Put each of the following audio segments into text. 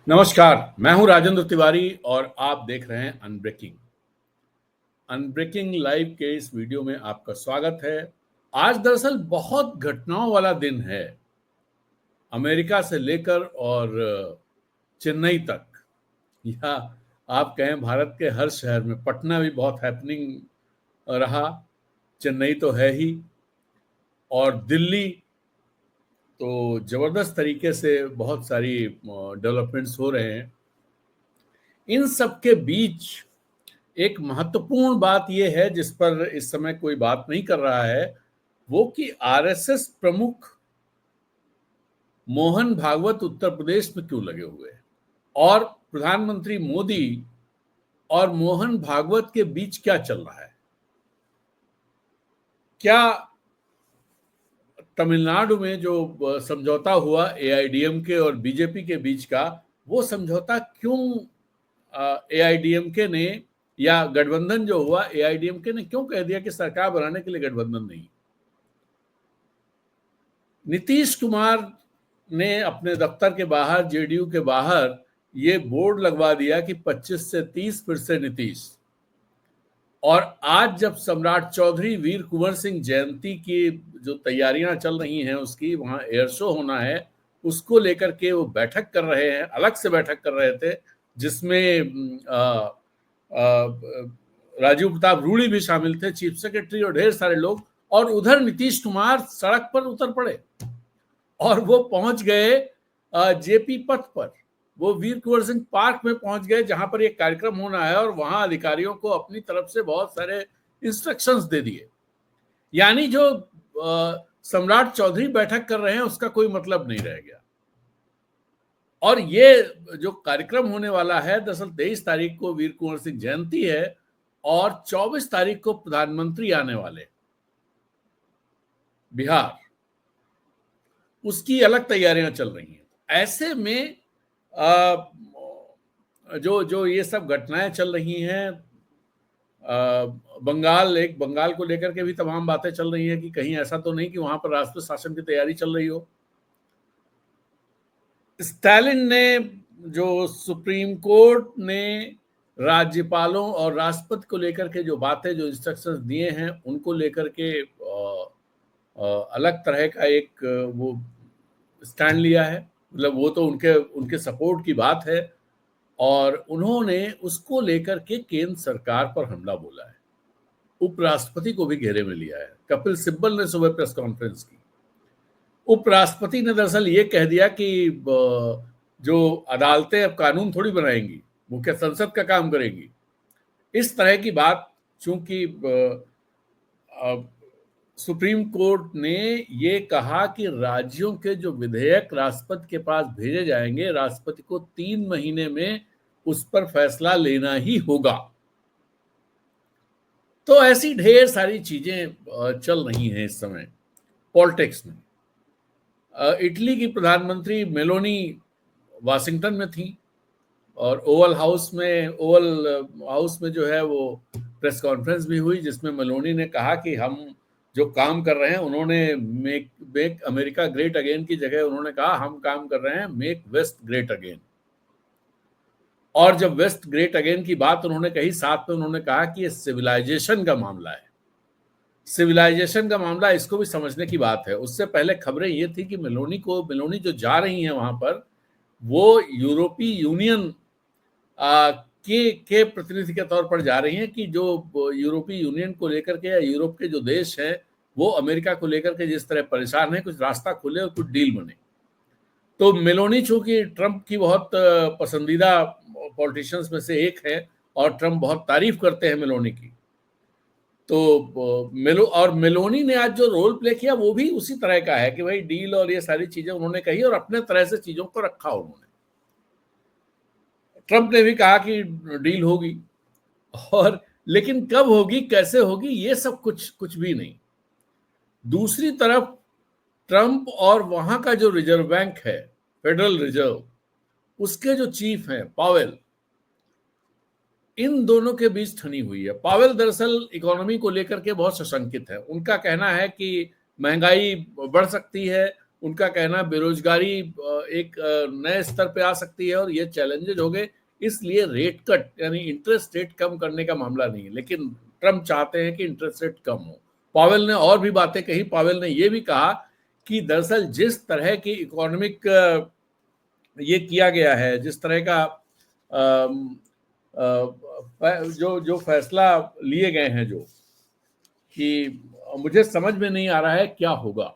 नमस्कार, मैं हूं राजेंद्र तिवारी और आप देख रहे हैं अनब्रेकिंग। अनब्रेकिंग लाइव के इस वीडियो में आपका स्वागत है। आज दरअसल बहुत घटनाओं वाला दिन है। अमेरिका से लेकर और चेन्नई तक, या आप कहें भारत के हर शहर में, पटना भी बहुत हैपनिंग रहा, चेन्नई तो है ही, और दिल्ली तो जबरदस्त तरीके से बहुत सारी डेवलपमेंट्स हो रहे हैं। इन सब के बीच एक महत्वपूर्ण बात यह है जिस पर इस समय कोई बात नहीं कर रहा है, वो कि आरएसएस प्रमुख मोहन भागवत उत्तर प्रदेश में क्यों लगे हुए हैं और प्रधानमंत्री मोदी और मोहन भागवत के बीच क्या चल रहा है। क्या तमिलनाडु में जो समझौता हुआ एआईडीएमके और बीजेपी के बीच का, वो समझौता क्यों एआईडीएमके ने, या गठबंधन जो हुआ एआईडीएमके ने क्यों कह दिया कि सरकार बनाने के लिए गठबंधन नहीं। नीतीश कुमार ने अपने दफ्तर के बाहर, जेडीयू के बाहर, ये बोर्ड लगवा दिया कि 25 से 30 फिर से नीतीश। और आज जब सम्राट चौधरी वीर कुंवर सिंह जयंती की जो तैयारियां चल रही हैं, उसकी वहां एयर शो होना है, उसको लेकर के वो बैठक कर रहे हैं, अलग से बैठक कर रहे थे, जिसमें राजीव प्रताप रूड़ी भी शामिल थे, चीफ सेक्रेटरी और ढेर सारे लोग। और उधर नीतीश कुमार सड़क पर उतर पड़े और वो पहुंच गए जेपी पथ पर, वो वीर कुंवर सिंह पार्क में पहुंच गए जहां पर एक कार्यक्रम होना है, और वहां अधिकारियों को अपनी तरफ से बहुत सारे इंस्ट्रक्शंस दे दिए। यानी जो सम्राट चौधरी बैठक कर रहे हैं उसका कोई मतलब नहीं रह गया। और ये जो कार्यक्रम होने वाला है, दरअसल 23 तारीख को वीर कुंवर सिंह जयंती है और 24 तारीख को प्रधानमंत्री आने वाले बिहार, उसकी अलग तैयारियां चल रही हैं। ऐसे में जो ये सब घटनाएं चल रही हैं, बंगाल को लेकर के भी तमाम बातें चल रही हैं कि कहीं ऐसा तो नहीं कि वहां पर राष्ट्रीय शासन की तैयारी चल रही हो। स्टालिन ने, जो सुप्रीम कोर्ट ने राज्यपालों और राष्ट्रपति को लेकर के जो बातें, जो इंस्ट्रक्शंस दिए हैं, उनको लेकर के अलग तरह का एक वो स्टैंड लिया है। मतलब वो तो उनके सपोर्ट की बात है, और उन्होंने उसको लेकर के केंद्र सरकार पर हमला बोला है। उपराष्ट्रपति को भी घेरे में लिया है। कपिल सिब्बल ने सुबह प्रेस कॉन्फ्रेंस की। उपराष्ट्रपति ने दरअसल ये कह दिया कि जो अदालतें अब कानून थोड़ी बनाएंगी, मुख्य संसद का काम करेंगी। इस तरह की बात, चूंकि सुप्रीम कोर्ट ने ये कहा कि राज्यों के जो विधेयक राष्ट्रपति के पास भेजे जाएंगे, राष्ट्रपति को 3 महीने में उस पर फैसला लेना ही होगा। तो ऐसी ढेर सारी चीजें चल रही हैं इस समय पॉलिटिक्स में। इटली की प्रधानमंत्री मेलोनी वाशिंगटन में थी, और ओवल हाउस में जो है वो प्रेस कॉन्फ्रेंस भी हुई, जिसमें मेलोनी ने कहा कि हम जो काम कर रहे हैं, उन्होंने मेक अमेरिका ग्रेट अगेन की जगह उन्होंने कहा हम काम कर रहे हैं मेक वेस्ट ग्रेट अगेन। और जब वेस्ट ग्रेट अगेन की बात उन्होंने कही, साथ में उन्होंने कहा कि ये सिविलाइजेशन का मामला है। सिविलाइजेशन का मामला, इसको भी समझने की बात है। उससे पहले खबरें ये थी कि मेलोनी जो जा रही हैं वहां पर, वो यूरोपीय यूनियन के प्रतिनिधि के तौर पर जा रही हैं कि जो यूरोपीय यूनियन को लेकर के, या यूरोप के जो देश हैं, वो अमेरिका को लेकर के जिस तरह परेशान है, कुछ रास्ता खुले और कुछ डील बने। तो मेलोनी चूंकि ट्रंप की बहुत पसंदीदा पॉलिटिशियंस में से एक है, और ट्रंप बहुत तारीफ करते हैं मेलोनी की, तो मेलोनी ने आज जो रोल प्ले किया वो भी उसी तरह का है कि भाई डील और ये सारी चीजें उन्होंने कही और अपने तरह से चीजों को रखा उन्होंने। ट्रंप ने भी कहा कि डील होगी, और लेकिन कब होगी, कैसे होगी, ये सब कुछ भी नहीं। दूसरी तरफ ट्रंप और वहां का जो रिजर्व बैंक है, फेडरल रिजर्व, उसके जो चीफ हैं पावेल, इन दोनों के बीच ठनी हुई है। पावेल दरअसल इकोनॉमी को लेकर के बहुत सशंकित है। उनका कहना है कि महंगाई बढ़ सकती है उनका कहना बेरोजगारी एक नए स्तर पे आ सकती है और ये चैलेंजेज हो गए, इसलिए रेट कट यानी इंटरेस्ट रेट कम करने का मामला नहीं है, लेकिन ट्रम्प चाहते हैं कि इंटरेस्ट रेट कम हो। पावेल ने और भी बातें कही। पावेल ने ये भी कहा कि दरअसल जिस तरह की इकोनॉमिक ये किया गया है, जिस तरह का जो जो फैसला लिए गए हैं, जो कि मुझे समझ में नहीं आ रहा है क्या होगा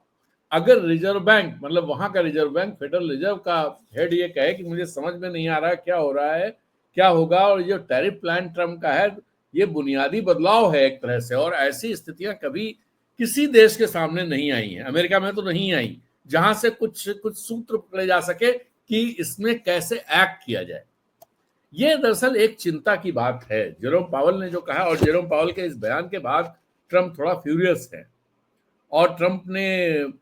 अगर रिजर्व बैंक, मतलब वहां का रिजर्व बैंक, फेडरल रिजर्व का हेड ये कहे कि मुझे समझ में नहीं आ रहा है क्या हो रहा है, क्या होगा। और ये टैरिफ प्लान ट्रम्प का है, ये बुनियादी बदलाव है एक तरह से, और ऐसी स्थितियां कभी किसी देश के सामने नहीं आई हैं, अमेरिका में तो नहीं आई, जहां से कुछ कुछ सूत्र पकड़े जा सके कि इसमें कैसे एक्ट किया जाए। ये दरअसल एक चिंता की बात है। जेरोम पावेल ने जो कहा, और जेरोम पावेल के इस बयान के बाद ट्रम्प थोड़ा फ्यूरियस है, और ट्रम्प ने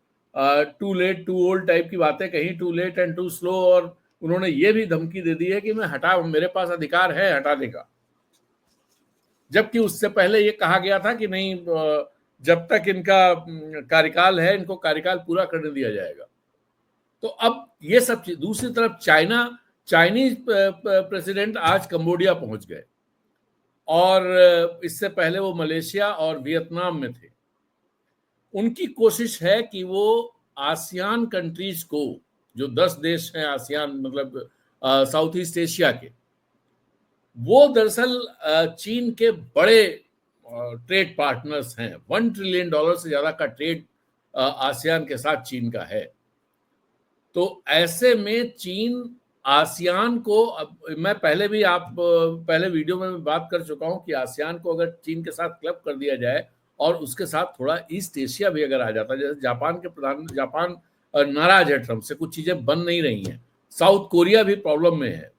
too late too old type की बातें कही, too late and too slow, और उन्होंने ये भी धमकी दे दी है कि मेरे पास अधिकार है हटाने का, जबकि उससे पहले ये कहा गया था कि नहीं, जब तक इनका कार्यकाल है, इनको कार्यकाल पूरा करने दिया जाएगा। तो अब ये सब चीज, दूसरी तरफ चाइनीज प्रेसिडेंट आज कंबोडिया पहुंच गए, और इससे पहले वो मलेशिया और वियतनाम में थे। उनकी कोशिश है कि वो आसियान कंट्रीज को, जो 10 देश हैं आसियान, मतलब साउथ ईस्ट एशिया के, वो दरअसल चीन के बड़े ट्रेड पार्टनर्स हैं। $1 ट्रिलियन से ज्यादा का ट्रेड आसियान के साथ चीन का है। तो ऐसे में चीन आसियान को, मैं पहले भी पहले वीडियो में बात कर चुका हूं कि आसियान को अगर चीन के साथ क्लब कर दिया जाए और उसके साथ थोड़ा ईस्ट एशिया भी अगर आ जाता, जैसे जापान नाराज है ट्रम्प से, कुछ चीजें बन नहीं रही हैं, साउथ कोरिया भी प्रॉब्लम में है,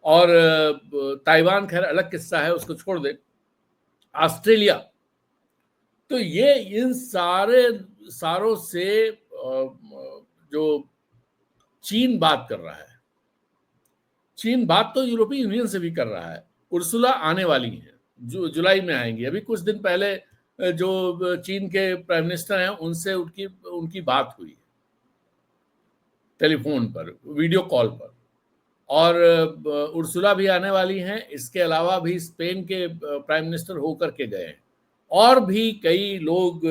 और ताइवान खैर अलग किस्सा है, उसको छोड़ दे, ऑस्ट्रेलिया। तो ये इन सारों से जो चीन बात कर रहा है, चीन बात तो यूरोपीय यूनियन से भी कर रहा है। उर्सुला आने वाली है, जो जुलाई में आएंगी। अभी कुछ दिन पहले जो चीन के प्राइम मिनिस्टर हैं, उनसे उनकी बात हुई टेलीफोन पर, वीडियो कॉल पर, और उर्सुला भी आने वाली हैं। इसके अलावा भी स्पेन के प्राइम मिनिस्टर होकर के गए हैं, और भी कई लोग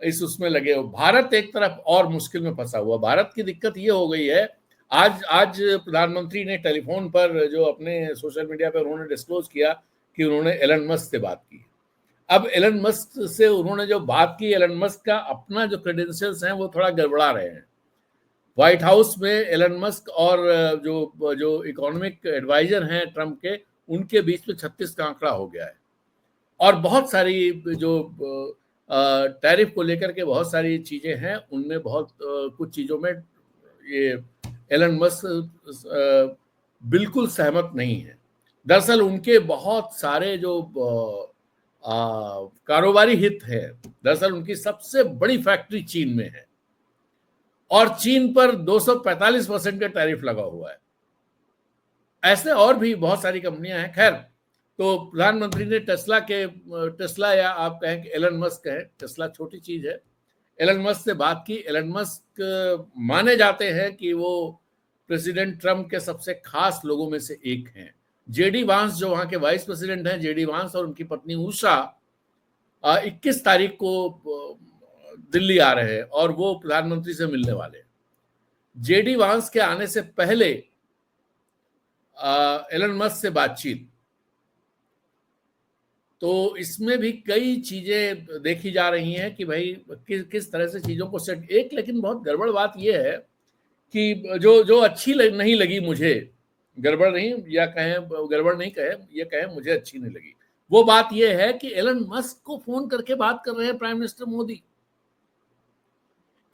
इस उसमें लगे हो। भारत एक तरफ और मुश्किल में फंसा हुआ। भारत की दिक्कत ये हो गई है, आज प्रधानमंत्री ने टेलीफोन पर, जो अपने सोशल मीडिया पर उन्होंने डिस्क्लोज किया कि उन्होंने एलन मस्क से बात की। अब एलन मस्क से उन्होंने जो बात की, एलन मस्क का अपना जो क्रेडेंशियल्स हैं वो थोड़ा गड़बड़ा रहे हैं। व्हाइट हाउस में एलन मस्क और जो इकोनॉमिक एडवाइजर हैं ट्रम्प के, उनके बीच में 36 का आंकड़ा हो गया है, और बहुत सारी जो टैरिफ को लेकर के बहुत सारी चीजें हैं, उनमें बहुत कुछ चीजों में ये एलन मस्क बिल्कुल सहमत नहीं है। दरअसल उनके बहुत सारे जो कारोबारी हित है, दरअसल उनकी सबसे बड़ी फैक्ट्री चीन में है, और चीन पर 245% का टैरिफ लगा हुआ है। ऐसे और भी बहुत सारी कंपनियां हैं। खैर, तो प्रधानमंत्री ने टेस्ला, या आप कहें कि एलन मस्क कहें, टेस्ला छोटी चीज है, एलन मस्क से बात की। एलन मस्क माने जाते हैं कि वो प्रेसिडेंट ट्रम्प के सबसे खास लोगों में से एक हैं। जेडी वांस, जो वहां के वाइस प्रेसिडेंट हैं, जेडी वांस और उनकी पत्नी उषा 21 तारीख को दिल्ली आ रहे हैं, और वो प्रधानमंत्री से मिलने वाले हैं। जेडी वांस के आने से पहले एलन मस्क से बातचीत, तो इसमें भी कई चीजें देखी जा रही हैं कि भाई किस तरह से चीजों को सेट। एक लेकिन बहुत गड़बड़ बात यह है कि जो अच्छी नहीं लगी मुझे, गड़बड़ नहीं, या कहें गड़बड़ नहीं कहे, ये कहें मुझे अच्छी नहीं लगी, वो बात यह है कि एलन मस्क को फोन करके बात कर रहे हैं prime minister Modi.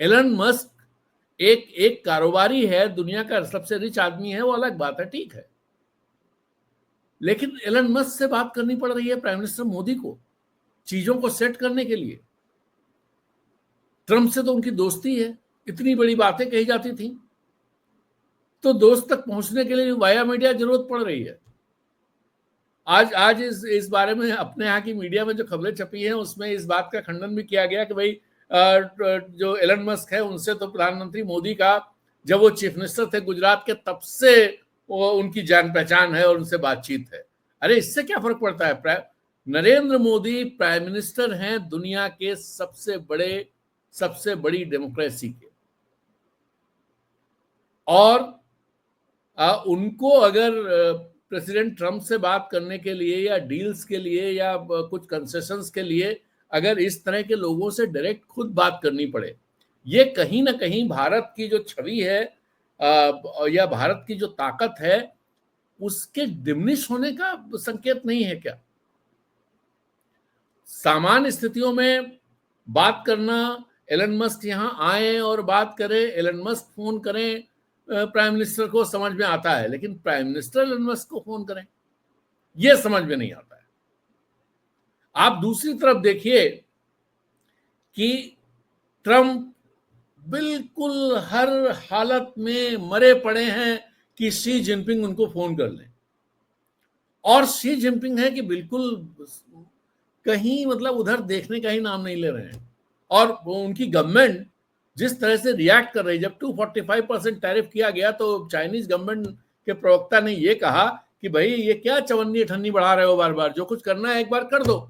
Elon Musk एक कारोबारी है, दुनिया का सबसे रिच आदमी है, वो अलग बात है, ठीक है, लेकिन एलन मस्क से बात करनी पड़ रही है प्राइम मिनिस्टर मोदी को, चीजों को सेट करने के लिए। ट्रम्प से तो उनकी दोस्ती है, इतनी बड़ी बातें कही जाती थी, तो दोस्त तक पहुंचने के लिए वाया मीडिया जरूरत पड़ रही है। आज इस बारे में अपने यहाँ की मीडिया में जो खबरें छपी हैं, उसमें इस बात का खंडन भी किया गया कि भाई जो एलन मस्क है उनसे तो प्रधानमंत्री मोदी का जब वो चीफ मिनिस्टर थे गुजरात के तब से वो उनकी जान पहचान है और उनसे बातचीत है। अरे इससे क्या फर्क पड़ता है? नरेंद्र मोदी प्राइम मिनिस्टर हैं दुनिया के सबसे बड़ी डेमोक्रेसी के, और उनको अगर प्रेसिडेंट ट्रंप से बात करने के लिए या डील्स के लिए या कुछ कंसेशंस के लिए अगर इस तरह के लोगों से डायरेक्ट खुद बात करनी पड़े, ये कहीं ना कहीं भारत की जो छवि है या भारत की जो ताकत है उसके डिमिनिश होने का संकेत नहीं है क्या? सामान्य स्थितियों में बात करना, एलन मस्क यहां आए और बात करें, एलन मस्क फोन करें प्राइम मिनिस्टर को, समझ में आता है, लेकिन प्राइम मिनिस्टर एलन मस्क को फोन करें यह समझ में नहीं आता है। आप दूसरी तरफ देखिए कि ट्रंप बिल्कुल हर हालत में मरे पड़े हैं कि शी जिनपिंग उनको फोन कर लें, और शी जिनपिंग है कि बिल्कुल कहीं मतलब उधर देखने का ही नाम नहीं ले रहे हैं। और उनकी गवर्नमेंट जिस तरह से रिएक्ट कर रही, जब 245% टैरिफ किया गया तो चाइनीज गवर्नमेंट के प्रवक्ता ने यह कहा कि भाई ये क्या चवन्नी ठन्नी बढ़ा रहे हो, बार बार जो कुछ करना है एक बार कर दो।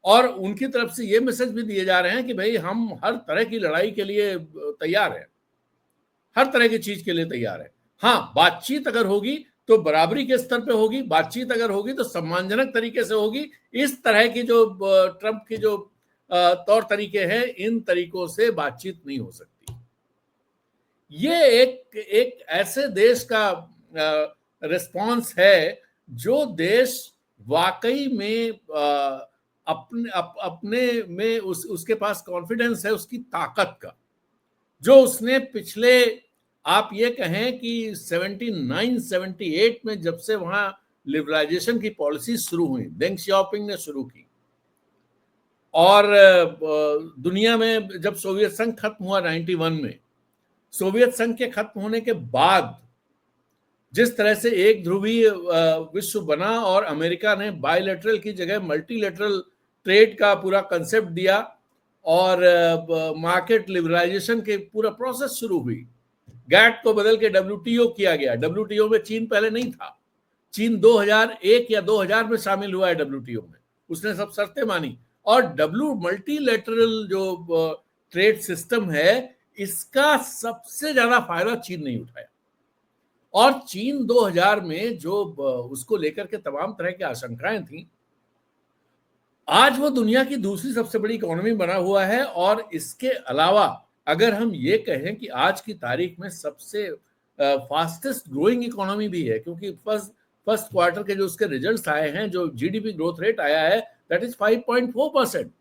और उनकी तरफ से ये मैसेज भी दिए जा रहे हैं कि भाई हम हर तरह की लड़ाई के लिए तैयार हैं, हर तरह की चीज के लिए तैयार है। हाँ, बातचीत अगर होगी तो बराबरी के स्तर पे होगी, बातचीत अगर होगी तो सम्मानजनक तरीके से होगी। इस तरह की जो ट्रंप की जो तौर तरीके हैं, इन तरीकों से बातचीत नहीं हो सकती। ये एक ऐसे देश का रिस्पॉन्स है जो देश वाकई में अपने में उसके पास कॉन्फिडेंस है, उसकी ताकत का, जो उसने पिछले आप ये कहें कि 79-78 में जब से वहां लिबरलाइजेशन की पॉलिसी शुरू हुई, डेंग शियाओपिंग ने शुरू की, और दुनिया में जब सोवियत संघ खत्म हुआ 91 में, सोवियत संघ के खत्म होने के बाद जिस तरह से एक ध्रुवीय विश्व बना और अमेरिका ने बायलैटरल की जगह मल्टीलैटरल ट्रेड का पूरा कंसेप्ट दिया और मार्केट लिबरलाइजेशन के पूरा प्रोसेस शुरू हुई। गैट को बदल के WTO किया गया। WTO में चीन पहले नहीं था। चीन 2001 या 2000 में शामिल हुआ है WTO में, उसने सब शर्तें मानी, और मल्टीलैटरल जो ट्रेड सिस्टम है इसका सबसे ज्यादा फायदा चीन नहीं उठाया। और चीन 2000 में जो उसको लेकर के तमाम तरह की आशंकाएं थी, आज वो दुनिया की दूसरी सबसे बड़ी इकोनॉमी बना हुआ है। और इसके अलावा अगर हम ये कहें कि आज की तारीख में सबसे फास्टेस्ट ग्रोइंग इकोनॉमी भी है, क्योंकि फर्स्ट क्वार्टर के जो उसके रिजल्ट्स आए हैं, जो जीडीपी ग्रोथ रेट आया है दैट इज 5.4%,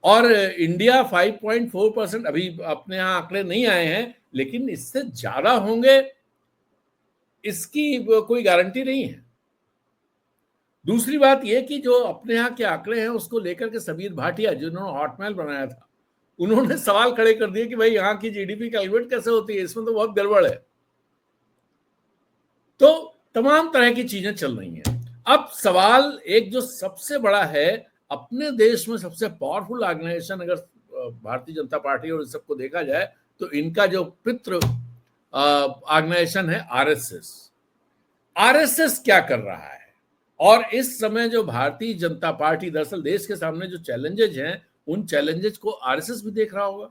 और इंडिया 5.4%, अभी अपने यहाँ आंकड़े नहीं आए हैं, लेकिन इससे ज्यादा होंगे इसकी कोई गारंटी नहीं है। दूसरी बात यह कि जो अपने यहाँ के आंकड़े हैं उसको लेकर के सबीर भाटिया, जिन्होंने हॉटमेल बनाया था, उन्होंने सवाल खड़े कर दिए कि भाई यहाँ की जीडीपी कैलकुलेट कैसे होती है, इसमें तो बहुत गड़बड़ है। तो तमाम तरह की चीजें चल रही हैं। अब सवाल एक जो सबसे बड़ा है, अपने देश में सबसे पावरफुल ऑर्गेनाइजेशन अगर भारतीय जनता पार्टी और इस सबको देखा जाए तो इनका जो पितृ ऑर्गेनाइजेशन है आरएसएस। आरएसएस क्या कर रहा है? और इस समय जो भारतीय जनता पार्टी, दरअसल देश के सामने जो चैलेंजेज हैं, उन चैलेंजेज को आरएसएस भी देख रहा होगा,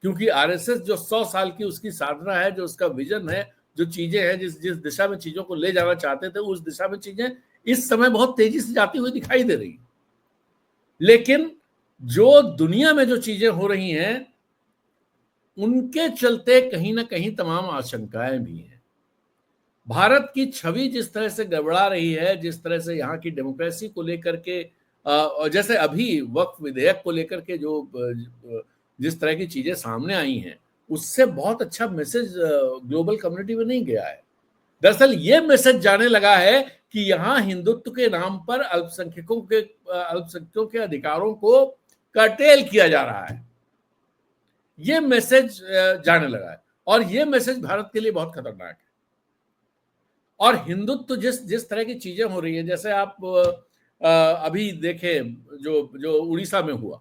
क्योंकि आरएसएस जो 100 साल की उसकी साधना है, जो उसका विजन है, जो चीजें हैं, जिस दिशा में चीजों को ले जाना चाहते थे, उस दिशा में चीजें इस समय बहुत तेजी से जाती हुई दिखाई दे रही। लेकिन जो दुनिया में जो चीजें हो रही हैं उनके चलते कहीं ना कहीं तमाम आशंकाएं भी हैं। भारत की छवि जिस तरह से गड़बड़ा रही है, जिस तरह से यहाँ की डेमोक्रेसी को लेकर के, और जैसे अभी वक्फ विधेयक को लेकर के जो जिस तरह की चीजें सामने आई हैं, उससे बहुत अच्छा मैसेज ग्लोबल कम्युनिटी में नहीं गया है। दरअसल ये मैसेज जाने लगा है कि यहाँ हिंदुत्व के नाम पर अल्पसंख्यकों के अधिकारों को कर्टेल किया जा रहा है। ये मैसेज जाने लगा है, और ये मैसेज भारत के लिए बहुत खतरनाक है। और हिंदुत्व जिस तरह की चीजें हो रही है, जैसे आप अभी देखे जो जो उड़ीसा में हुआ,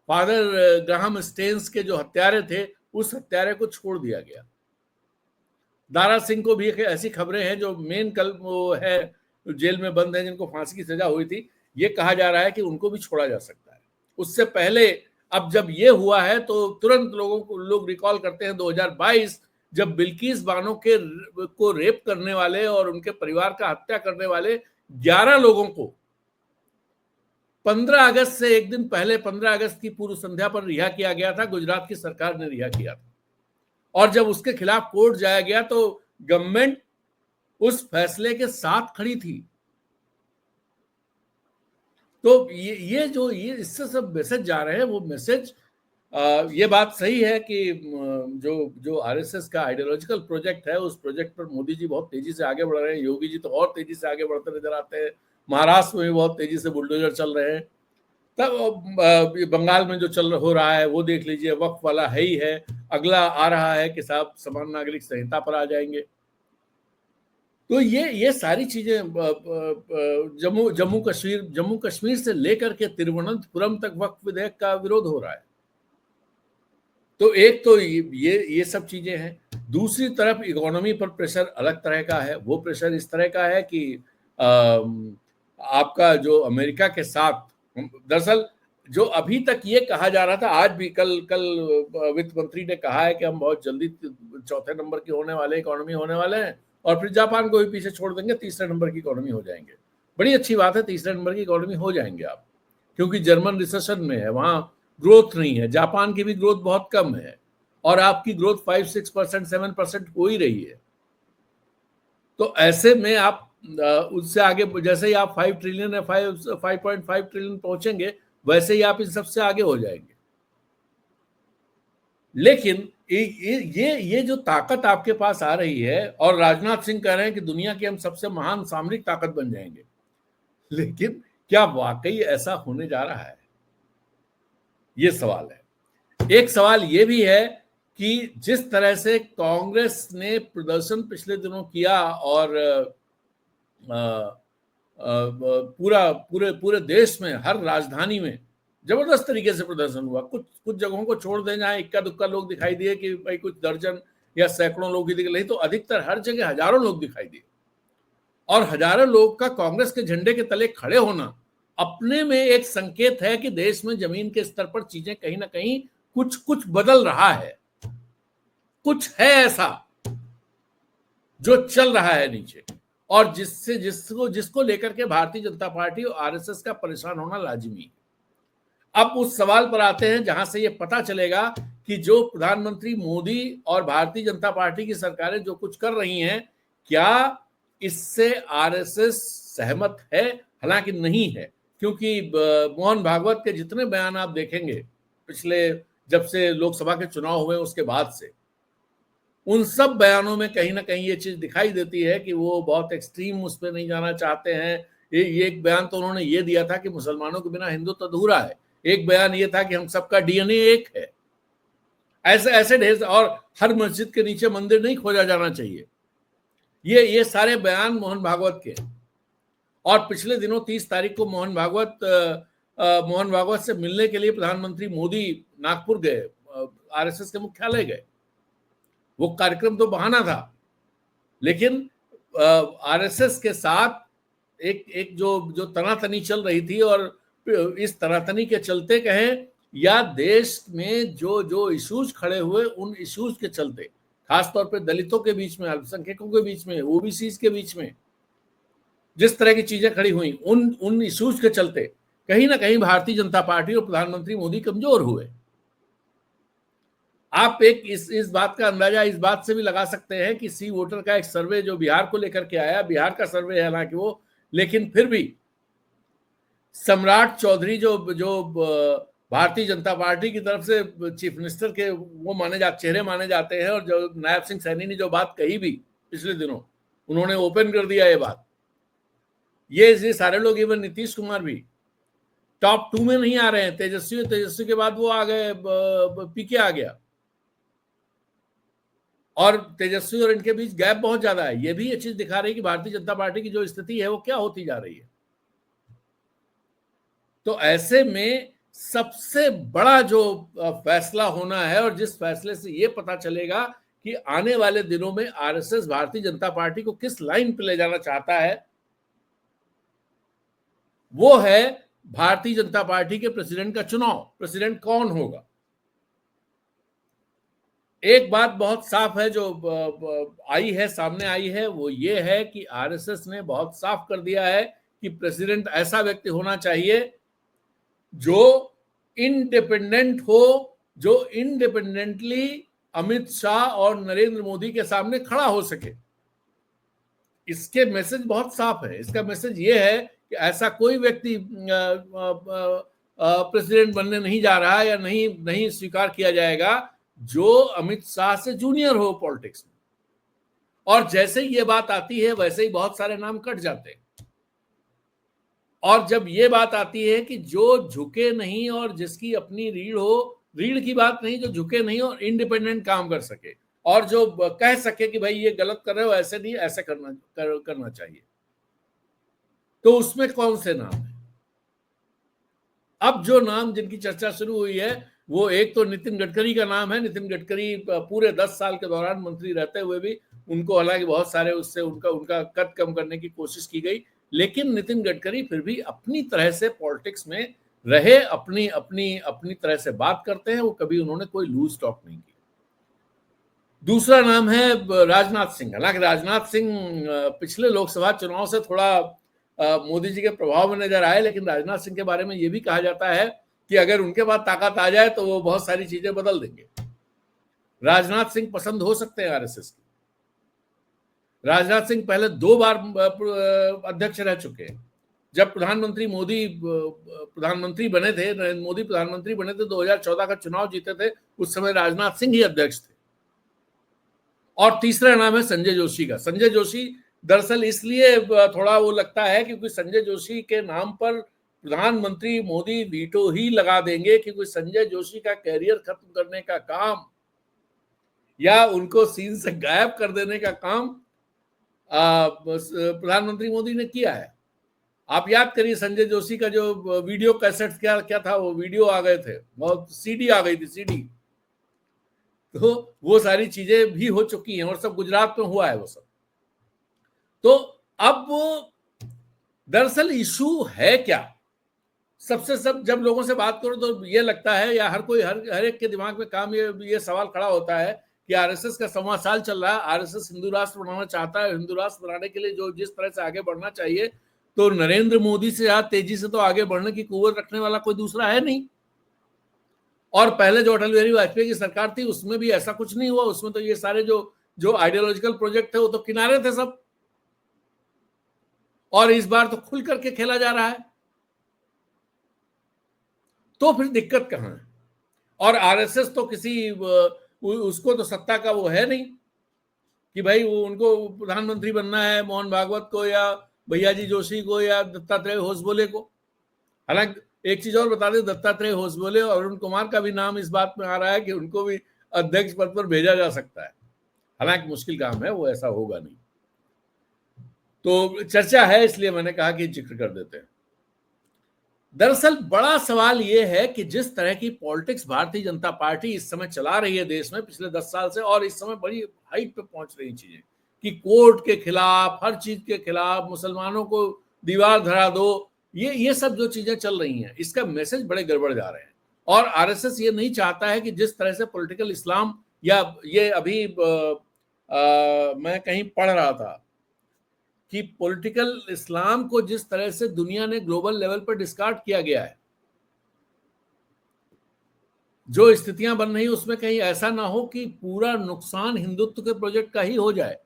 फादर ग्राहम स्टेन्स के जो हत्यारे थे, उस हत्यारे को छोड़ दिया गया। दारा सिंह को भी एक ऐसी खबरें हैं जो मेन कल वो है, जेल में बंद है, जिनको फांसी की सजा हुई थी, ये कहा जा रहा है कि उनको भी छोड़ा जा सकता है। उससे पहले अब जब ये हुआ है तो तुरंत लोग रिकॉल करते हैं 2022, जब बिल्किस बानो को रेप करने वाले और उनके परिवार का हत्या करने वाले 11 लोगों को 15 अगस्त से एक दिन पहले 15 अगस्त की पूर्व संध्या पर रिहा किया गया था। गुजरात की सरकार ने रिहा किया था, और जब उसके खिलाफ कोर्ट जाया गया तो गवर्नमेंट उस फैसले के साथ खड़ी थी। तो ये जो ये इससे सब मैसेज जा रहे हैं, वो मैसेज, ये बात सही है कि जो जो आरएसएस का आइडियोलॉजिकल प्रोजेक्ट है, उस प्रोजेक्ट पर मोदी जी बहुत तेजी से आगे बढ़ रहे हैं। योगी जी तो और तेजी से आगे बढ़ते नजर आते हैं। महाराष्ट्र में भी बहुत तेजी से बुलडोजर चल रहे हैं। तब बंगाल में जो हो रहा है वो देख लीजिए, वक्फ वाला है ही है। अगला आ रहा है कि साहब समान नागरिक संहिता पर आ जाएंगे। तो ये सारी चीजें जम्मू कश्मीर से लेकर के तिरुवनंतपुरम तक वक्फ विधेयक का विरोध हो रहा है। तो एक तो ये सब चीजें हैं। दूसरी तरफ इकोनॉमी पर प्रेशर अलग तरह का है। वो प्रेशर इस तरह का है कि आपका जो अमेरिका के साथ, दरअसल जो अभी तक ये कहा जा रहा था, आज भी कल कल वित्त मंत्री ने कहा है कि हम बहुत जल्दी चौथे नंबर की होने वाले इकोनॉमी होने वाले हैं, और फिर जापान को भी पीछे छोड़ देंगे, तीसरे नंबर की इकोनॉमी हो जाएंगे। बड़ी अच्छी बात है, तीसरे नंबर की इकोनॉमी हो जाएंगे आप, क्योंकि जर्मन रिसेशन में है, वहां ग्रोथ नहीं है। जापान की भी ग्रोथ बहुत कम है, और आपकी ग्रोथ 5-6%, 7% हो ही रही है। तो ऐसे में आप उससे आगे, जैसे ही आप 5 ट्रिलियन या 5.5 ट्रिलियन पहुंचेंगे, वैसे ही आप इन सबसे आगे हो जाएंगे। लेकिन ये जो ताकत आपके पास आ रही है, और राजनाथ सिंह कह रहे हैं कि दुनिया की हम सबसे महान सामरिक ताकत बन जाएंगे, लेकिन क्या वाकई ऐसा होने जा रहा है? ये सवाल है। एक सवाल ये भी है कि जिस तरह से कांग्रेस ने प्रदर्शन पिछले दिनों किया, और पूरा पूरे पूरे देश में हर राजधानी में जबरदस्त तरीके से प्रदर्शन हुआ। कुछ कुछ जगहों को छोड़ दें जहां इक्का दुक्का लोग दिखाई दिए कि भाई कुछ दर्जन या सैकड़ों लोग ही दिखे, नहीं तो अधिकतर हर जगह हजारों लोग दिखाई दिए। और हजारों लोग का कांग्रेस के झंडे के तले खड़े होना अपने में एक संकेत है कि देश में जमीन के स्तर पर चीजें कहीं ना कहीं कुछ कुछ बदल रहा है। कुछ है ऐसा जो चल रहा है नीचे, और जिसको लेकर के भारतीय जनता पार्टी और आरएसएस का परेशान होना लाजिमी। अब उस सवाल पर आते हैं जहां से ये पता चलेगा कि जो प्रधानमंत्री मोदी और भारतीय जनता पार्टी की सरकारें जो कुछ कर रही हैं, क्या इससे आरएसएस सहमत है? हालांकि नहीं है, क्योंकि मोहन भागवत के जितने बयान आप देखेंगे पिछले, जब से लोकसभा के चुनाव हुए उसके बाद से, उन सब बयानों में कहीं ना कहीं ये चीज दिखाई देती है कि वो बहुत एक्सट्रीम उस पर नहीं जाना चाहते हैं। ये एक बयान तो उन्होंने ये दिया था कि मुसलमानों के बिना हिंदुत्व अधूरा है। एक बयान ये था कि हम सबका डीएनए एक है। ऐसे ऐसे ढेर, और हर मस्जिद के नीचे मंदिर नहीं खोजा जाना चाहिए। ये सारे बयान मोहन भागवत के। और पिछले दिनों 30 तारीख को मोहन भागवत से मिलने के लिए प्रधानमंत्री मोदी नागपुर गए, आरएसएस के मुख्यालय गए। वो कार्यक्रम तो बहाना था, लेकिन आरएसएस के साथ एक जो तनातनी चल रही थी, और इस तनातनी के चलते कहें या देश में जो इश्यूज खड़े हुए, उन इश्यूज के चलते, खासतौर पे दलितों के बीच में, अल्पसंख्यकों के बीच में, ओबीसी के बीच में जिस तरह की चीजें खड़ी हुई, उन इश्यूज के चलते कहीं ना कहीं भारतीय जनता पार्टी और प्रधानमंत्री मोदी कमजोर हुए। आप इस बात का अंदाजा इस बात से भी लगा सकते हैं कि सी वोटर का एक सर्वे जो बिहार को लेकर के आया, बिहार का सर्वे है हालांकि वो, लेकिन फिर भी सम्राट चौधरी जो भारतीय जनता पार्टी की तरफ से चीफ मिनिस्टर के वो चेहरे माने जाते हैं, और जो नायब सिंह सैनी ने जो बात कही भी पिछले दिनों, उन्होंने ओपन कर दिया ये बात। ये सारे लोग, इवन नीतीश कुमार भी टॉप 2 में नहीं आ रहे हैं। तेजस्वी के बाद वो आ गए, पीके आ गया, और तेजस्वी और इनके बीच गैप बहुत ज्यादा है। ये भी ये चीज दिखा रही है कि भारतीय जनता पार्टी की जो स्थिति है वो क्या होती जा रही है। तो ऐसे में सबसे बड़ा जो फैसला होना है और जिस फैसले से ये पता चलेगा कि आने वाले दिनों में आरएसएस भारतीय जनता पार्टी को किस लाइन पे ले जाना चाहता है, वो है भारतीय जनता पार्टी के प्रेसिडेंट का चुनाव। प्रेसिडेंट कौन होगा? एक बात बहुत साफ है जो आई है, सामने आई है, वो ये है कि आरएसएस ने बहुत साफ कर दिया है कि प्रेसिडेंट ऐसा व्यक्ति होना चाहिए जो इंडिपेंडेंट हो, जो इंडिपेंडेंटली अमित शाह और नरेंद्र मोदी के सामने खड़ा हो सके। इसके मैसेज बहुत साफ है। इसका मैसेज ये है कि ऐसा कोई व्यक्ति प्रेसिडेंट बनने नहीं जा रहा या नहीं स्वीकार किया जाएगा जो अमित शाह से जूनियर हो पॉलिटिक्स में। और जैसे ही ये बात आती है वैसे ही बहुत सारे नाम कट जाते हैं। और जब ये बात आती है कि जो झुके नहीं और जिसकी अपनी रीढ़ हो, रीढ़ की बात नहीं, जो झुके नहीं और इंडिपेंडेंट काम कर सके और जो कह सके कि भाई ये गलत कर रहे हो, ऐसे नहीं, ऐसे करना चाहिए, तो उसमें कौन से नाम है? अब जो नाम जिनकी चर्चा शुरू हुई है वो एक तो नितिन गडकरी का नाम है। नितिन गडकरी पूरे 10 साल के दौरान मंत्री रहते हुए भी उनको हालांकि बहुत सारे उससे उनका कद कम करने की कोशिश की गई, लेकिन नितिन गडकरी फिर भी अपनी तरह से पॉलिटिक्स में रहे, अपनी अपनी अपनी तरह से बात करते हैं। वो कभी उन्होंने कोई लूज टॉक नहीं की। दूसरा नाम है राजनाथ सिंह। हालांकि राजनाथ सिंह पिछले लोकसभा चुनाव से थोड़ा मोदी जी के प्रभाव में नजर आए, लेकिन राजनाथ सिंह के बारे में यह भी कहा जाता है कि अगर उनके पास ताकत आ जाए तो वो बहुत सारी चीजें बदल देंगे। राजनाथ सिंह पसंद हो सकते हैं आरएसएस की। राजनाथ सिंह पहले 2 बार अध्यक्ष रह चुके हैं। जब प्रधानमंत्री बने थे, नरेंद्र मोदी प्रधानमंत्री बने थे, 2014 का चुनाव जीते थे, उस समय राजनाथ सिंह ही अध्यक्ष थे। और तीसरा नाम है संजय जोशी का। संजय जोशी दरअसल इसलिए थोड़ा वो लगता है क्योंकि संजय जोशी के नाम पर प्रधानमंत्री मोदी वीटो ही लगा देंगे, क्योंकि संजय जोशी का कैरियर खत्म करने का काम या उनको सीन से गायब कर देने का काम प्रधानमंत्री मोदी ने किया है। आप याद करिए संजय जोशी का जो वीडियो कैसेट क्या था, वो वीडियो आ गए थे, बहुत सीडी आ गई थी, सीडी। तो वो सारी चीजें भी हो चुकी हैं और सब गुजरात में हुआ है वो सब। तो अब दरअसल इशू है क्या? सब जब लोगों से बात करो तो ये लगता है, या हर एक के दिमाग में काम ये सवाल खड़ा होता है कि आरएसएस का 1.25 साल चल रहा है, आरएसएस हिंदू राष्ट्र बनाना चाहता है। हिंदू राष्ट्र बनाने के लिए जो जिस तरह से आगे बढ़ना चाहिए, तो नरेंद्र मोदी से ज्यादा तेजी से तो आगे बढ़ने की कुव्वत रखने वाला कोई दूसरा है नहीं। और पहले जो अटल बिहारी वाजपेयी की सरकार थी उसमें भी ऐसा कुछ नहीं हुआ। उसमें तो ये सारे जो आइडियोलॉजिकल प्रोजेक्ट थे वो तो किनारे थे सब। और इस बार तो खुल करके खेला जा रहा है। तो फिर दिक्कत कहां है? और आरएसएस तो उसको तो सत्ता का वो है नहीं कि भाई वो उनको प्रधानमंत्री बनना है मोहन भागवत को या भैयाजी जोशी को या दत्तात्रेय होसबोले को। हालांकि एक चीज और बता दें, दत्तात्रेय होसबोले और अरुण कुमार का भी नाम इस बात में आ रहा है कि उनको भी अध्यक्ष पद पर भेजा जा सकता है। हालांकि मुश्किल काम है, वो ऐसा होगा नहीं। तो चर्चा है, इसलिए मैंने कहा कि जिक्र कर देते हैं। दरअसल बड़ा सवाल यह है कि जिस तरह की पॉलिटिक्स भारतीय जनता पार्टी इस समय चला रही है देश में पिछले 10 साल से, और इस समय बड़ी हाइट पे पहुंच रही चीजें कि कोर्ट के खिलाफ, हर चीज के खिलाफ, मुसलमानों को दीवार धरा दो, ये सब जो चीजें चल रही हैं, इसका मैसेज बड़े गड़बड़ जा रहे हैं। और आरएसएस ये नहीं चाहता है कि जिस तरह से पॉलिटिकल इस्लाम, या ये अभी मैं कहीं पढ़ रहा था कि पॉलिटिकल इस्लाम को जिस तरह से दुनिया ने ग्लोबल लेवल पर डिस्कार्ड किया गया है, जो स्थितियां बन रही उसमें कहीं ऐसा ना हो कि पूरा नुकसान हिंदुत्व के प्रोजेक्ट का ही हो जाए।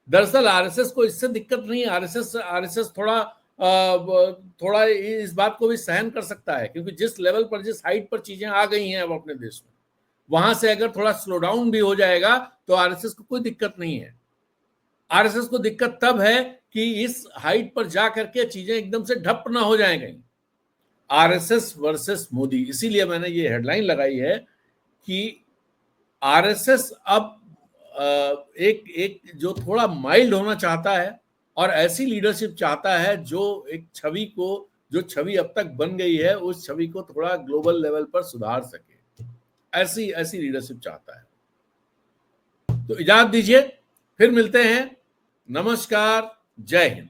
दरअसल आरएसएस को इससे दिक्कत नहीं है। आरएसएस थोड़ा इस बात को भी सहन कर सकता है, क्योंकि जिस लेवल पर, जिस हाइट पर चीजें आ गई हैं अब अपने देश में, वहां से अगर थोड़ा स्लो डाउन भी हो जाएगा तो आरएसएस को कोई दिक्कत नहीं है। आरएसएस को दिक्कत तब है कि इस हाइट पर जा करके चीजें एकदम से ठप ना हो जाए कहीं। आरएसएस वर्सेस मोदी, इसीलिए मैंने ये हेडलाइन लगाई है कि आरएसएस अब एक जो थोड़ा माइल्ड होना चाहता है और ऐसी लीडरशिप चाहता है जो एक छवि को जो छवि अब तक बन गई है उस छवि को थोड़ा ग्लोबल लेवल पर सुधार सके। ऐसी ऐसी लीडरशिप चाहता है। तो इजाजत दीजिए, फिर मिलते हैं। नमस्कार, जय हिंद।